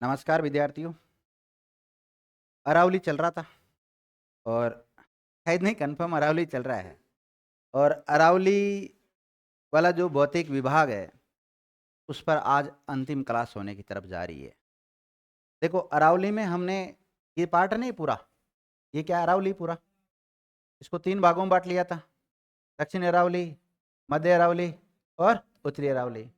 नमस्कार विद्यार्थियों। अरावली चल रहा था और शायद नहीं, कंफर्म अरावली चल रहा है। और अरावली वाला जो भौतिक विभाग है उस पर आज अंतिम क्लास होने की तरफ जा रही है। देखो, अरावली में हमने ये पार्ट नहीं पूरा, ये क्या अरावली पूरा, इसको 3 भागों में बांट लिया था। दक्षिण अरावली, मध्य अरावली और उत्तरी अरावली।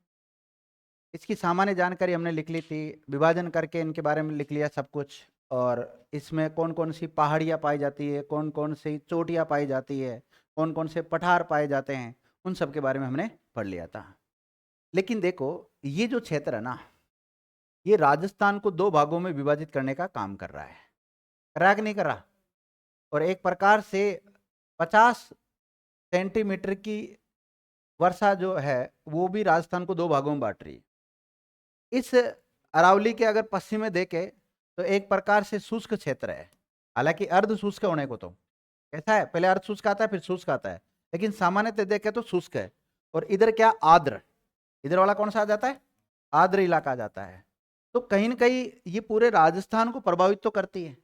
इसकी सामान्य जानकारी हमने लिख ली थी, विभाजन करके इनके बारे में लिख लिया सब कुछ। और इसमें कौन कौन सी पहाड़ियाँ पाई जाती है, कौन कौन सी चोटियाँ पाई जाती है, कौन कौन से पठार पाए जाते हैं, उन सब के बारे में हमने पढ़ लिया था। लेकिन देखो, ये जो क्षेत्र है ना, ये राजस्थान को 2 भागों में विभाजित करने का काम कर रहा है। कर रहा है कि नहीं कर रहा? और एक प्रकार से 50 सेंटीमीटर की वर्षा जो है वो भी राजस्थान को 2 भागों में बांट रही है। इस अरावली के अगर पश्चिम में देखे तो एक प्रकार से शुष्क क्षेत्र है। हालांकि अर्ध शुष्क होने को तो कैसा है, पहले अर्ध शुष्क आता है फिर शुष्क आता है, लेकिन सामान्यतः देखे तो शुष्क है। और इधर क्या, आर्द्र। इधर वाला कौन सा आ जाता है? आर्द्र इलाका आ जाता है। तो कहीं ना कहीं ये पूरे राजस्थान को प्रभावित तो करती है।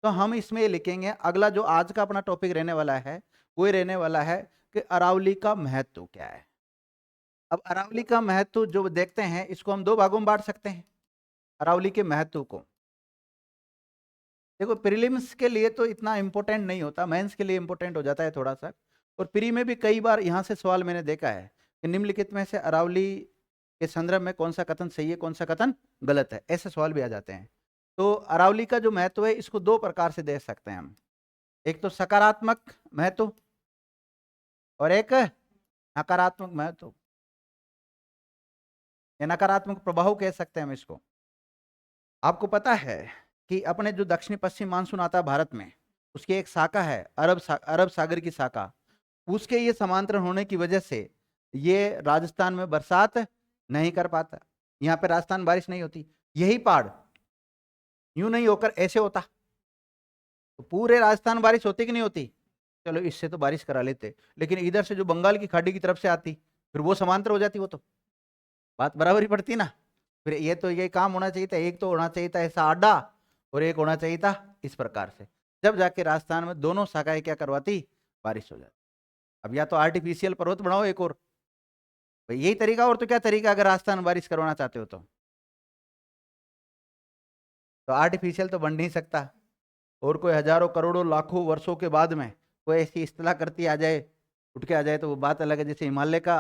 तो हम इसमें ये लिखेंगे, अगला जो आज का अपना टॉपिक रहने वाला है वो रहने वाला है कि अरावली का महत्व क्या है। अब अरावली का महत्व जो देखते हैं, इसको हम 2 भागों में बांट सकते हैं। अरावली के महत्व को देखो, प्रीलिम्स के लिए तो इतना इंपॉर्टेंट नहीं होता, मेंस के लिए इंपॉर्टेंट हो जाता है थोड़ा सा। और प्री में भी कई बार यहाँ से सवाल मैंने देखा है कि निम्नलिखित में से अरावली के संदर्भ में कौन सा कथन सही है, कौन सा कथन गलत है, ऐसे सवाल भी आ जाते हैं। तो अरावली का जो महत्व है इसको 2 प्रकार से देख सकते हैं हम। एक तो सकारात्मक महत्व और एक नकारात्मक महत्व या नकारात्मक प्रभाव कह सकते हैं हम इसको। आपको पता है कि अपने जो दक्षिण पश्चिम मानसून आता है भारत में, उसकी एक शाखा है अरब सागर की शाखा। उसके ये समांतर होने की वजह से ये राजस्थान में बरसात नहीं कर पाता। यहाँ पे राजस्थान बारिश नहीं होती। यही पहाड़ यूं नहीं होकर ऐसे होता तो पूरे राजस्थान बारिश होती कि नहीं होती? चलो, इससे तो बारिश करा लेते, लेकिन इधर से जो बंगाल की खाड़ी की तरफ से आती फिर वो समांतर हो जाती, वो तो बात बराबर ही पड़ती ना। फिर ये तो ये काम होना चाहिए था, एक तो होना चाहिए था ऐसा अड्डा और एक होना चाहिए था इस प्रकार से, जब जाके राजस्थान में दोनों शाखाएं क्या करवाती, बारिश हो जाती। अब या तो आर्टिफिशियल पर्वत बनाओ एक और, भाई यही तरीका, और तो क्या तरीका अगर राजस्थान में बारिश करवाना चाहते हो तो आर्टिफिशियल तो बन नहीं सकता। और कोई हजारों करोड़ों लाखों वर्षों के बाद में कोई ऐसी इस्तेला करती आ जाए, उठ के आ जाए, तो वो बात अलग है। जैसे हिमालय का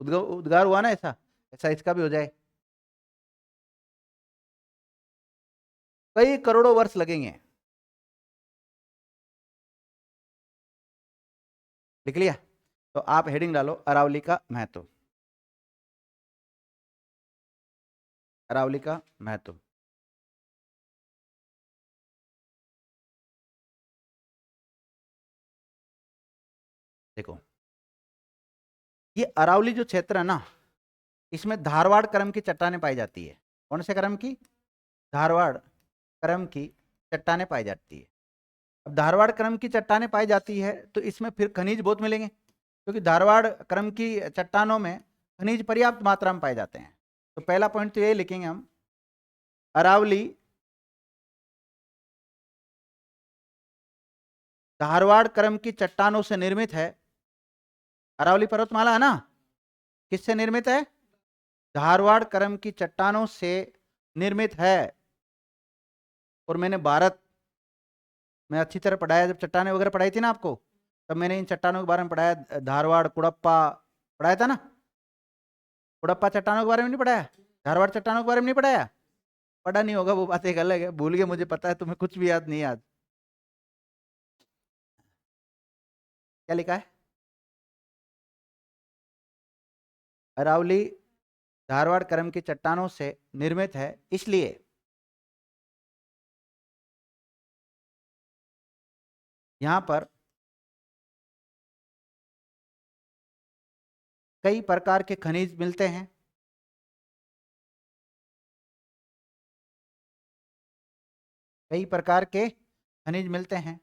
उद्गार हुआ ना, ऐसा ऐसा इसका भी हो जाए, कई करोड़ों वर्ष लगेंगे। लिख लिया? तो आप हेडिंग डालो, अरावली का महत्व। अरावली का महत्व। देखो, ये अरावली जो क्षेत्र है ना, इसमें धारवाड़ क्रम की चट्टानें पाई जाती है। कौन से क्रम की? धारवाड़ क्रम की चट्टानें पाई जाती है। अब धारवाड़ क्रम की चट्टानें पाई जाती है तो इसमें फिर खनिज बहुत मिलेंगे, क्योंकि धारवाड़ क्रम की चट्टानों में खनिज पर्याप्त मात्रा में पाए जाते हैं। तो पहला पॉइंट तो ये लिखेंगे हम, अरावली धारवाड़ क्रम की चट्टानों से निर्मित है। अरावली पर्वतमाला है ना, किससे निर्मित है? धारवाड़ क्रम की चट्टानों से निर्मित है। और मैंने भारत में अच्छी तरह पढ़ाया, जब चट्टानें वगैरह पढ़ाई थी ना आपको, तब मैंने इन चट्टानों के बारे में पढ़ाया। धारवाड़ कुड़प्पा पढ़ाया था ना, कुड़प्पा चट्टानों के बारे में नहीं पढ़ाया? धारवाड़ चट्टानों के बारे में नहीं पढ़ाया? पढ़ा नहीं होगा वो बात एक अलग है, भूल गए, मुझे पता है तुम्हें कुछ भी याद नहीं। याद क्या लिखा है? अरावली धारवाड़ क्रम की चट्टानों से निर्मित है, इसलिए यहां पर कई प्रकार के खनिज मिलते हैं। कई प्रकार के खनिज मिलते हैं।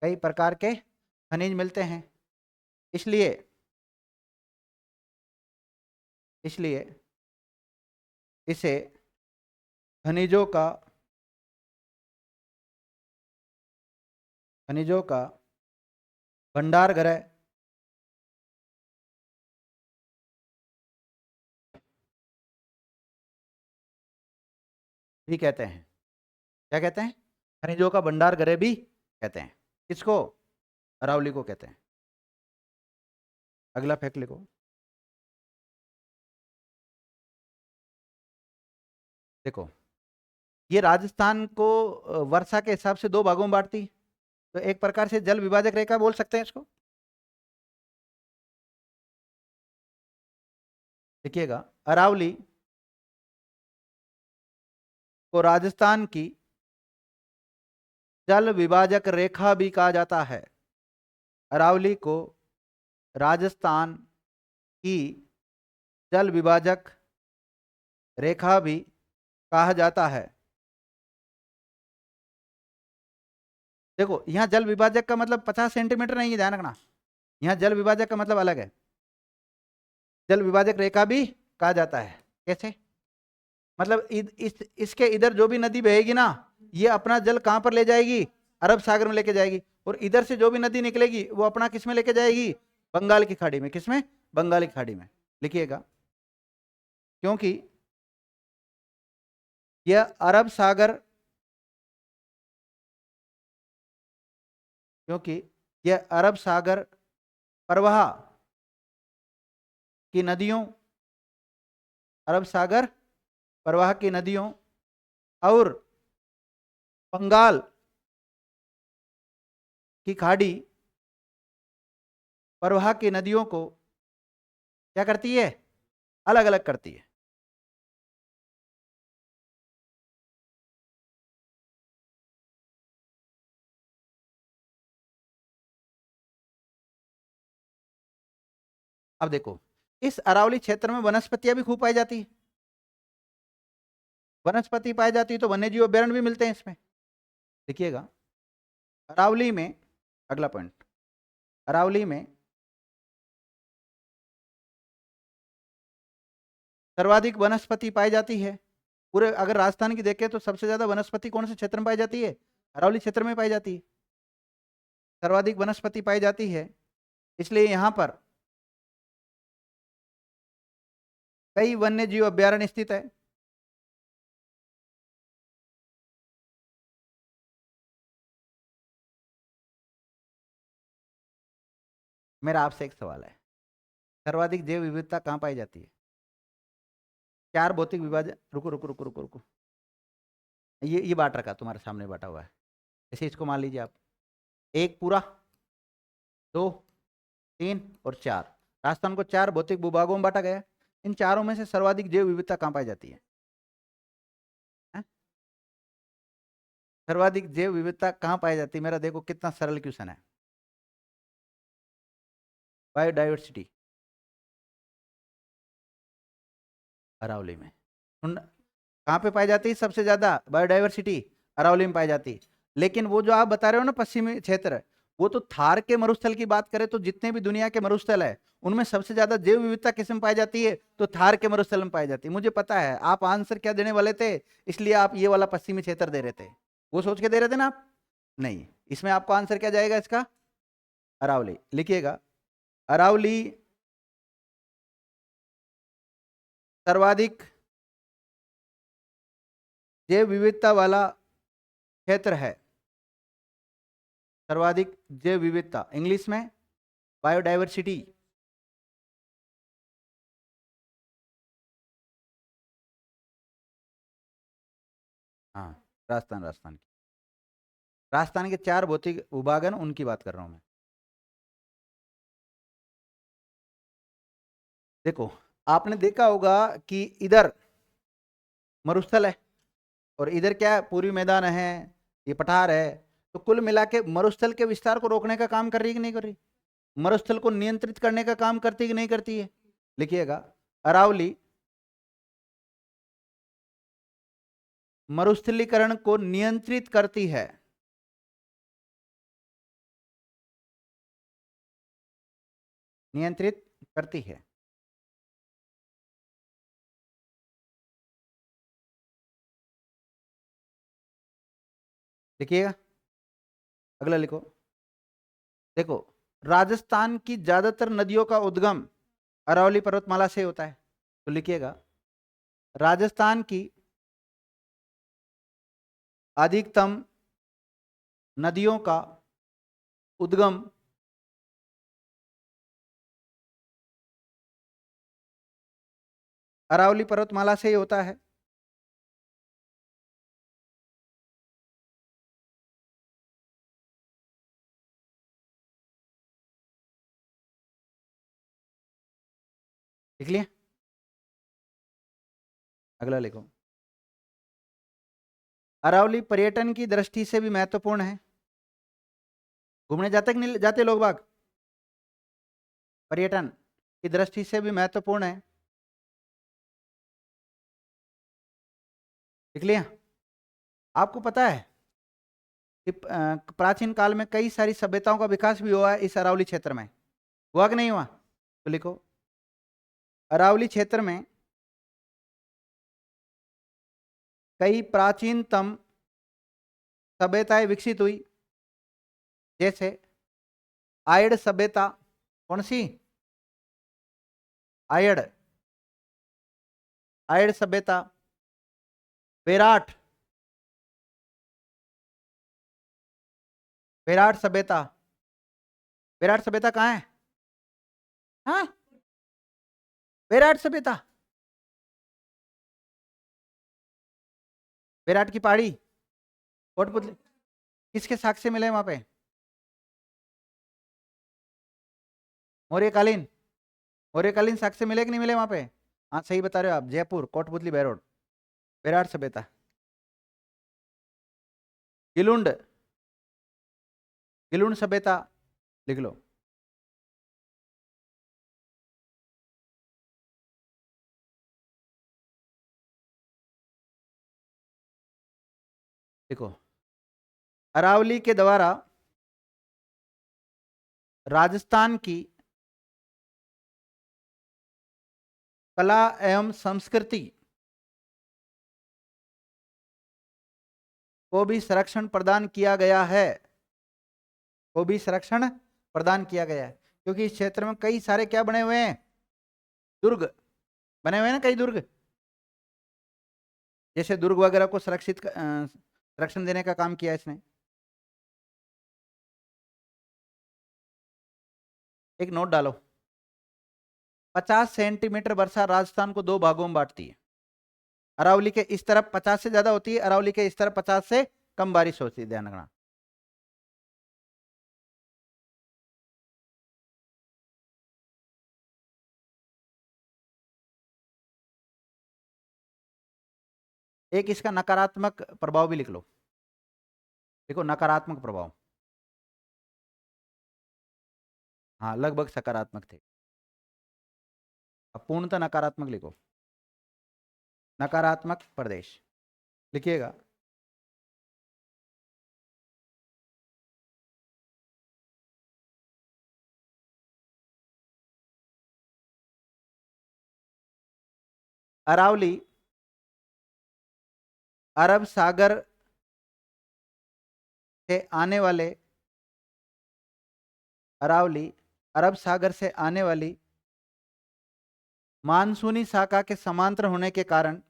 कई प्रकार के खनिज मिलते हैं, इसलिए इसलिए इसे खनिजों का भंडार गृह भी कहते हैं। क्या कहते हैं? खनिजों का भंडार गृह भी कहते हैं। किसको? अरावली को कहते हैं। अगला फैक्ट लिखो। देखो, ये राजस्थान को वर्षा के हिसाब से दो भागों में बांटती है। तो एक प्रकार से जल विभाजक रेखा बोल सकते हैं इसको। देखिएगा, अरावली को राजस्थान की जल विभाजक रेखा भी कहा जाता है। अरावली को राजस्थान की जल विभाजक रेखा भी कहा जाता है। देखो, यहां जल विभाजक का मतलब 50 सेंटीमीटर नहीं है, ध्यान रखना। यहां जल विभाजक का मतलब अलग है। जल विभाजक रेखा भी कहा जाता है। कैसे? मतलब इसके इधर जो भी नदी बहेगी ना, ये अपना जल कहां पर ले जाएगी? अरब सागर में लेके जाएगी। और इधर से जो भी नदी निकलेगी वो अपना किस में लेके जाएगी? बंगाल की खाड़ी में। किसमें? बंगाल की खाड़ी में। लिखिएगा, क्योंकि यह अरब सागर क्योंकि यह अरब सागर प्रवाह की नदियों अरब सागर प्रवाह की नदियों और बंगाल की खाड़ी प्रवाह की नदियों को क्या करती है? अलग अलग करती है। अब देखो, इस अरावली क्षेत्र में वनस्पतियां भी खूब पाई जाती है। वनस्पति पाई जाती है तो वन्यजीव अभ्यारण्य भी मिलते हैं इसमें। देखिएगा, अरावली में, अगला पॉइंट, अरावली में सर्वाधिक वनस्पति पाई जाती है। पूरे अगर राजस्थान की देखें तो सबसे ज्यादा वनस्पति कौन से क्षेत्र में पाई जाती है? अरावली क्षेत्र में पाई जाती है। सर्वाधिक वनस्पति पाई जाती है, इसलिए यहां पर कई वन्य जीव अभ्यारण्य स्थित है। मेरा आपसे एक सवाल है, सर्वाधिक जैव विविधता कहां पाई जाती है? चार भौतिक विभाजन, रुको रुको रुको रुको रुको, ये बांट रखा तुम्हारे सामने बांटा हुआ है। ऐसे इसको मान लीजिए आप, एक पूरा, दो, तीन और चार। राजस्थान को चार भौतिक भूभागों में बांटा गया है। इन चारों में से सर्वाधिक जैव विविधता कहां पाई जाती है? हैं? सर्वाधिक जैव विविधता कहां पाई जाती है? मेरा देखो कितना सरल क्वेश्चन है। बायोडाइवर्सिटी, अरावली में। कहाँ पे पाई जाती है सबसे ज्यादा बायोडाइवर्सिटी? अरावली में पाई जाती है। लेकिन वो जो आप बता रहे हो ना पश्चिमी क्षेत्र, वो तो थार के मरुस्थल की बात करें तो जितने भी दुनिया के मरुस्थल है उनमें सबसे ज्यादा जैव विविधता किस में पाई जाती है? तो थार के मरुस्थल में पाई जाती है। मुझे पता है आप आंसर क्या देने वाले थे, इसलिए आप ये वाला पश्चिमी क्षेत्र दे रहे थे। वो सोच के दे रहे थे ना आप? नहीं, इसमें आपको आंसर क्या जाएगा इसका? अरावली। लिखिएगा, अरावली सर्वाधिक जैव विविधता वाला क्षेत्र है। सर्वाधिक जैव विविधता, इंग्लिश में बायोडाइवर्सिटी। हाँ, राजस्थान के चार भौतिक भूभाग है ना, उनकी बात कर रहा हूं मैं। देखो, आपने देखा होगा कि इधर मरुस्थल है और इधर क्या है? पूरी मैदान है, ये पठार है। तो कुल मिला के मरुस्थल के विस्तार को रोकने का काम कर रही है कि नहीं कर रही? मरुस्थल को नियंत्रित करने का काम करती है कि नहीं करती है? लिखिएगा, अरावली मरुस्थलीकरण को नियंत्रित करती है। नियंत्रित करती है। लिखिएगा। अगला लिखो। देखो, राजस्थान की ज्यादातर नदियों का उद्गम अरावली पर्वतमाला से होता है। तो लिखिएगा, राजस्थान की अधिकतम नदियों का उद्गम अरावली पर्वतमाला से ही होता है। लिख लिया। अगला लिखो, अरावली पर्यटन की दृष्टि से भी महत्वपूर्ण है। घूमने जाते कि नहीं जाते लोग बाग? पर्यटन की दृष्टि से भी महत्वपूर्ण है। लिख लिया। आपको पता है कि प्राचीन काल में कई सारी सभ्यताओं का विकास भी हुआ है इस अरावली क्षेत्र में। हुआ कि नहीं हुआ? तो लिखो, अरावली क्षेत्र में कई प्राचीनतम सभ्यताएं विकसित हुई। जैसे आयड़ सभ्यता। कौन सी? आयड़। आयड़ सभ्यता। बेराट। बेराट सभ्यता। बेराट सभ्यता कहाँ है? हाँ, बेराट सभ्यता। बेराट की पहाड़ी, कोटपुतली, किसके साक्ष्य मिले वहां पे? मौर्यकालीन। मौर्यकालीन साक्ष्य मिले कि नहीं मिले वहां पे? हाँ, सही बता रहे हो आप। जयपुर, कोटपुतली, बेरोड, बेराट सभ्यता। गिलुंड। गिलुंड सभ्यता लिख लो। देखो, अरावली के द्वारा राजस्थान की कला एवं संस्कृति को भी संरक्षण प्रदान किया गया है। को भी संरक्षण प्रदान किया गया है, क्योंकि इस क्षेत्र में कई सारे क्या बने हुए हैं? दुर्ग बने हुए हैं ना, कई दुर्ग। जैसे दुर्ग वगैरह को सुरक्षित संरक्षण देने का काम किया इसने। एक नोट डालो, 50 सेंटीमीटर वर्षा राजस्थान को दो भागों में बांटती है। अरावली के इस तरफ 50 से ज्यादा होती है, अरावली के इस तरफ 50 से कम बारिश होती है, ध्यान रखना। एक इसका नकारात्मक प्रभाव भी लिख लो। देखो, नकारात्मक प्रभाव, हाँ लगभग सकारात्मक थे। अब पूर्णतः नकारात्मक लिखो। नकारात्मक प्रदेश लिखिएगा। अरावली अरब सागर से आने वाले, अरावली अरब सागर से आने वाली मानसूनी शाखा के समांतर होने के कारण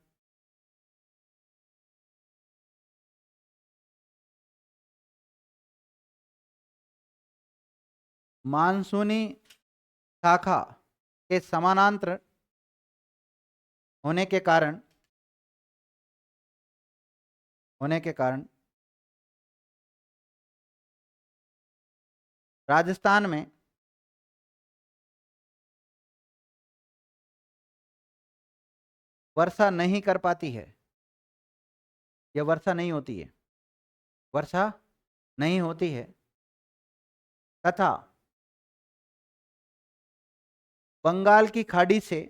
मानसूनी शाखा के समानांतर होने के कारण होने के कारण राजस्थान में वर्षा नहीं कर पाती है, या वर्षा नहीं होती है, वर्षा नहीं होती है, तथा बंगाल की खाड़ी से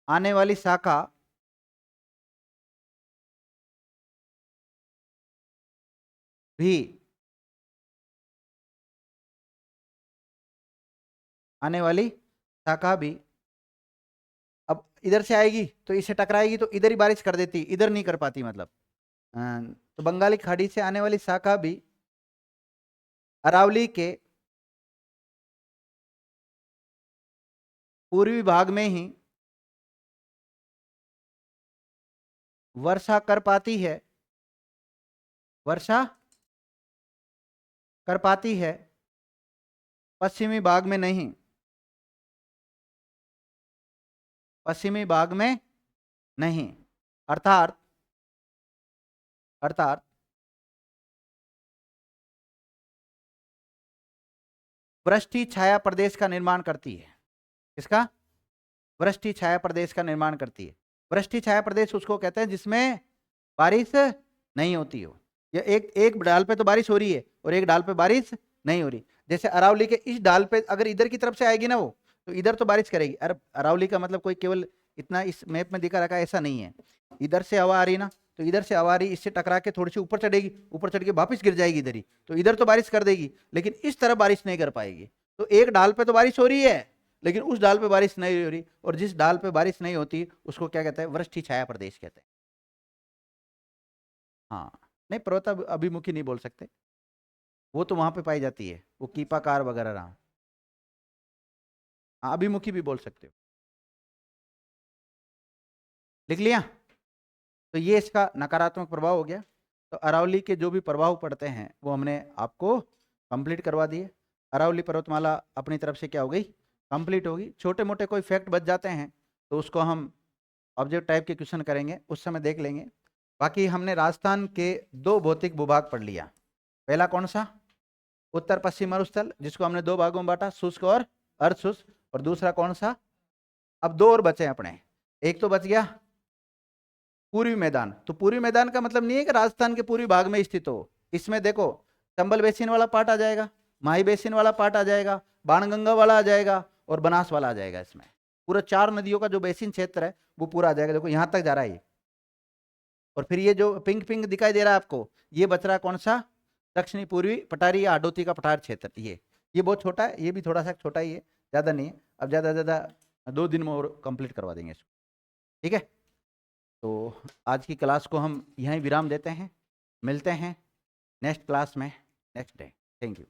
आने वाली शाखा भी आने वाली शाखा भी अब इधर से आएगी तो इससे टकराएगी तो इधर ही बारिश कर देती, इधर नहीं कर पाती मतलब। तो बंगाली खाड़ी से आने वाली शाखा भी अरावली के पूर्वी भाग में ही वर्षा कर पाती है, वर्षा कर पाती है, पश्चिमी भाग में नहीं, पश्चिमी भाग में नहीं। अर्थात अर्थात वृष्टि छाया प्रदेश का निर्माण करती है। किसका? वृष्टि छाया प्रदेश का निर्माण करती है। वृष्टि छाया प्रदेश उसको कहते हैं जिसमें बारिश नहीं होती हो, या एक एक डाल पे तो बारिश हो रही है और एक डाल पे बारिश नहीं हो रही। जैसे अरावली के इस डाल पे अगर इधर की तरफ से आएगी ना वो, तो इधर तो बारिश करेगी। अरावली का मतलब कोई केवल इतना इस मैप में दिखा रखा है ऐसा नहीं है। इधर से हवा आ रही ना, तो इधर से हवा आ रही, इससे टकरा के थोड़ी सी ऊपर चढ़ेगी, ऊपर चढ़ के वापस गिर जाएगी इधर ही, तो इधर तो बारिश कर देगी, लेकिन इस तरफ बारिश नहीं कर पाएगी। तो एक डाल पे तो बारिश हो रही है लेकिन उस डाल पे बारिश नहीं हो रही, और जिस डाल पे बारिश नहीं होती उसको क्या कहते हैं? वृष्टि छाया प्रदेश कहते हैं। हाँ, नहीं पर्वत अभिमुखी नहीं बोल सकते, वो तो वहां पे पाई जाती है, वो कीपाकार वगैरह रहा। हाँ, अभिमुखी भी बोल सकते हो। लिख लिया? तो ये इसका नकारात्मक प्रभाव हो गया। तो अरावली के जो भी प्रभाव पड़ते हैं वो हमने आपको कंप्लीट करवा दिए। अरावली पर्वतमाला अपनी तरफ से क्या हो गई? कंप्लीट होगी। छोटे मोटे कोई फैक्ट बच जाते हैं तो उसको हम ऑब्जेक्ट टाइप के क्वेश्चन करेंगे, उस समय देख लेंगे। बाकी हमने राजस्थान के 2 भौतिक भूभाग पढ़ लिया। पहला कौन सा? उत्तर पश्चिम मरुस्थल, जिसको हमने 2 भागों में बांटा, शुष्क और अर्ध शुष्क। और दूसरा कौन सा? अब 2 और बचे अपने। एक तो बच गया पूर्वी मैदान। तो पूर्वी मैदान का मतलब नहीं है कि राजस्थान के पूर्वी भाग में स्थित हो। इसमें देखो चंबल बेसिन वाला पार्ट आ जाएगा, माही बेसिन वाला पार्ट आ जाएगा, बाणगंगा वाला आ जाएगा और बनास वाला आ जाएगा। इसमें पूरा 4 नदियों का जो बेसिन क्षेत्र है वो पूरा आ जाएगा। देखो यहां तक जा रहा है। और फिर ये जो पिंक पिंक दिखाई दे रहा है आपको, ये बच रहा है कौन सा? दक्षिणी पूर्वी पठारी या हाडोती का पठार क्षेत्र। ये बहुत छोटा है, ये भी थोड़ा सा छोटा ही है, ज्यादा नहीं है। अब ज्यादा ज्यादा 2 दिन में और कंप्लीट करवा देंगे इसको। ठीक है, तो आज की क्लास को हम यहीं विराम देते हैं। मिलते हैं नेक्स्ट क्लास में नेक्स्ट डे। Thank you.